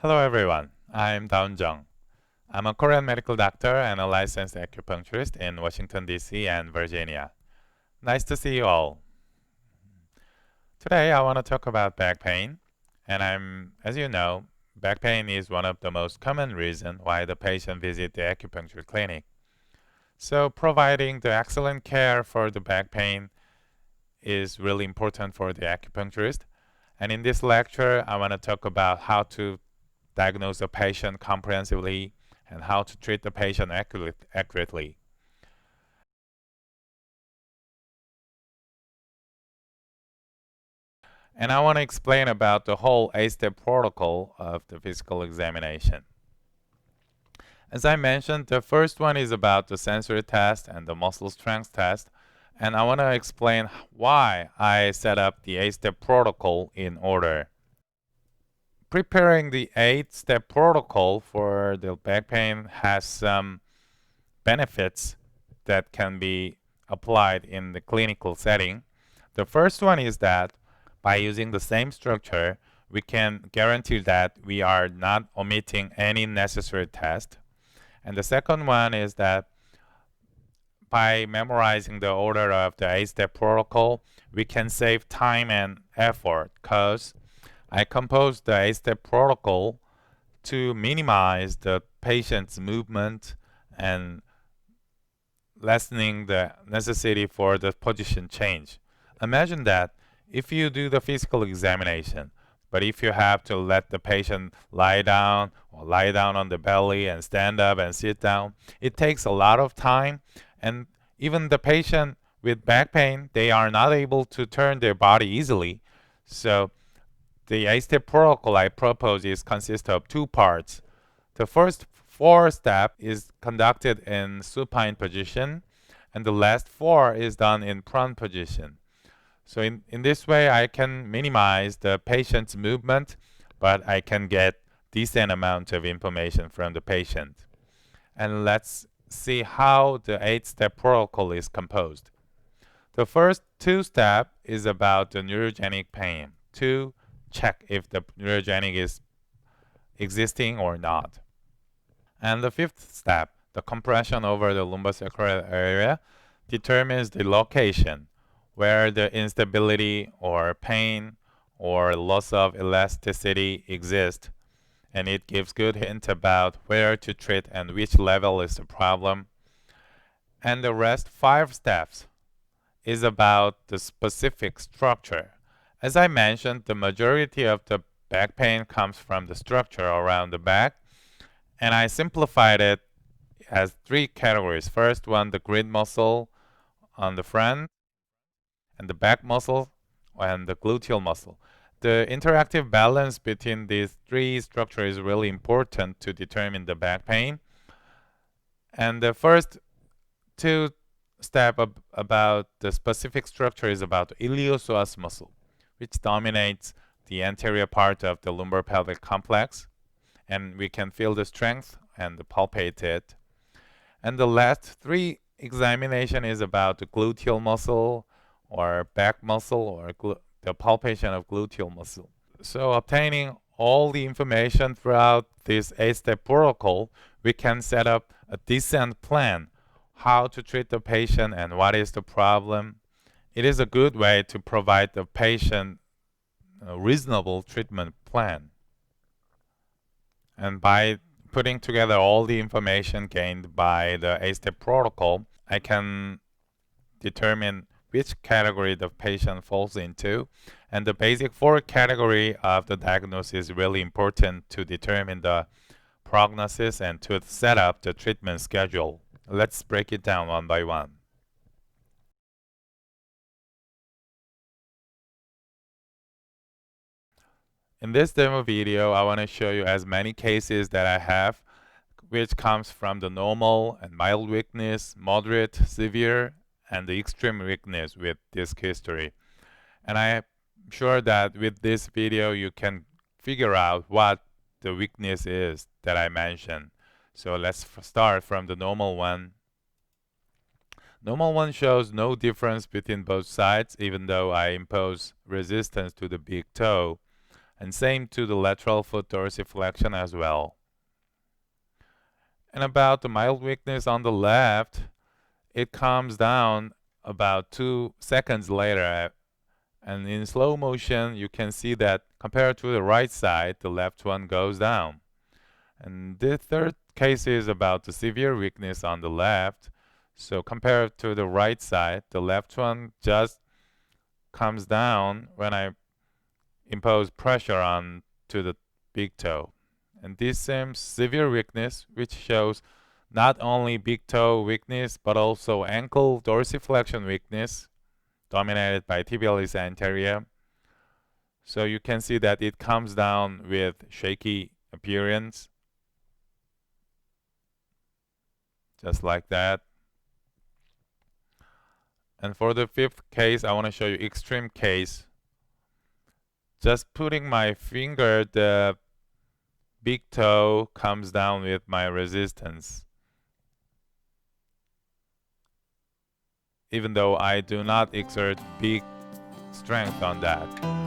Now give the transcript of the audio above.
Hello everyone, I'm Daun Jung. I'm a Korean medical doctor and a licensed acupuncturist in Washington, D.C. and Virginia. Nice to see you all. Today I want to talk about back pain. As you know, back pain is one of the most common reasons why the patient visits the acupuncture clinic. So providing the excellent care for the back pain is really important for the acupuncturist. And in this lecture, I want to talk about how to diagnose the patient comprehensively and how to treat the patient accurately. And I want to explain about the whole 8-step protocol of the physical examination. As I mentioned, the first one is about the sensory test and the muscle strength test. And I want to explain why I set up the 8-step protocol in order. Preparing the 8-step protocol for the back pain has some benefits that can be applied in the clinical setting. The first one is that by using the same structure, we can guarantee that we are not omitting any necessary test. And the second one is that by memorizing the order of the 8-step protocol, we can save time and effort because I composed the 8-step protocol to minimize the patient's movement and lessening the necessity for the position change. Imagine that if you do the physical examination, but if you have to let the patient lie down or lie down on the belly and stand up and sit down, it takes a lot of time. And even the patient with back pain, they are not able to turn their body easily. So the 8-step protocol I propose is consists of two parts. The first 4 step is conducted in supine position, and the last 4 is done in prone position. So in this way, I can minimize the patient's movement, but I can get decent amount of information from the patient. And let's see how the 8-step protocol is composed. The first 2 steps is about the neurogenic pain to check if the neurogenic is existing or not. And the 5th step, the compression over the lumbosacral area, determines the location where the instability or pain or loss of elasticity exists, and it gives good hint about where to treat and which level is the problem. And the rest 5 steps is about the specific structure. As I mentioned, the majority of the back pain comes from the structure around the back, and I simplified it as 3 categories. First one, the grid muscle on the front, and the back muscle, and the gluteal muscle. The interactive balance between these 3 structures is really important to determine the back pain. And the first 2 step about the specific structure is about the iliopsoas muscle, which dominates the anterior part of the lumbar pelvic complex, and we can feel the strength and palpate it. And the last 3 examination is about the gluteal muscle or back muscle or the palpation of gluteal muscle. So obtaining all the information throughout this 8-step protocol, we can set up a decent plan how to treat the patient and what is the problem. It is a good way to provide the patient a reasonable treatment plan. And by putting together all the information gained by the 8-step protocol, I can determine which category the patient falls into. And the basic 4 category of the diagnosis is really important to determine the prognosis and to set up the treatment schedule. Let's break it down one by one. In this demo video, I want to show you as many cases that I have, which comes from the normal and mild weakness, moderate, severe, and the extreme weakness with disc history. And I'm sure that with this video, you can figure out what the weakness is that I mentioned. So let's start from the normal one. Normal one shows no difference between both sides, even though I impose resistance to the big toe. And same to the lateral foot dorsiflexion as well. And about the mild weakness on the left, it calms down about 2 seconds later. And in slow motion, you can see that compared to the right side, the left one goes down. And the third case is about the severe weakness on the left. So compared to the right side, the left one just comes down when I impose pressure on to the big toe. And this seems severe weakness, which shows not only big toe weakness, but also ankle dorsiflexion weakness, dominated by tibialis anterior. So you can see that it comes down with shaky appearance, just like that. And for the fifth case, I want to show you extreme case. Just putting my finger, the big toe comes down with my resistance, even though I do not exert big strength on that.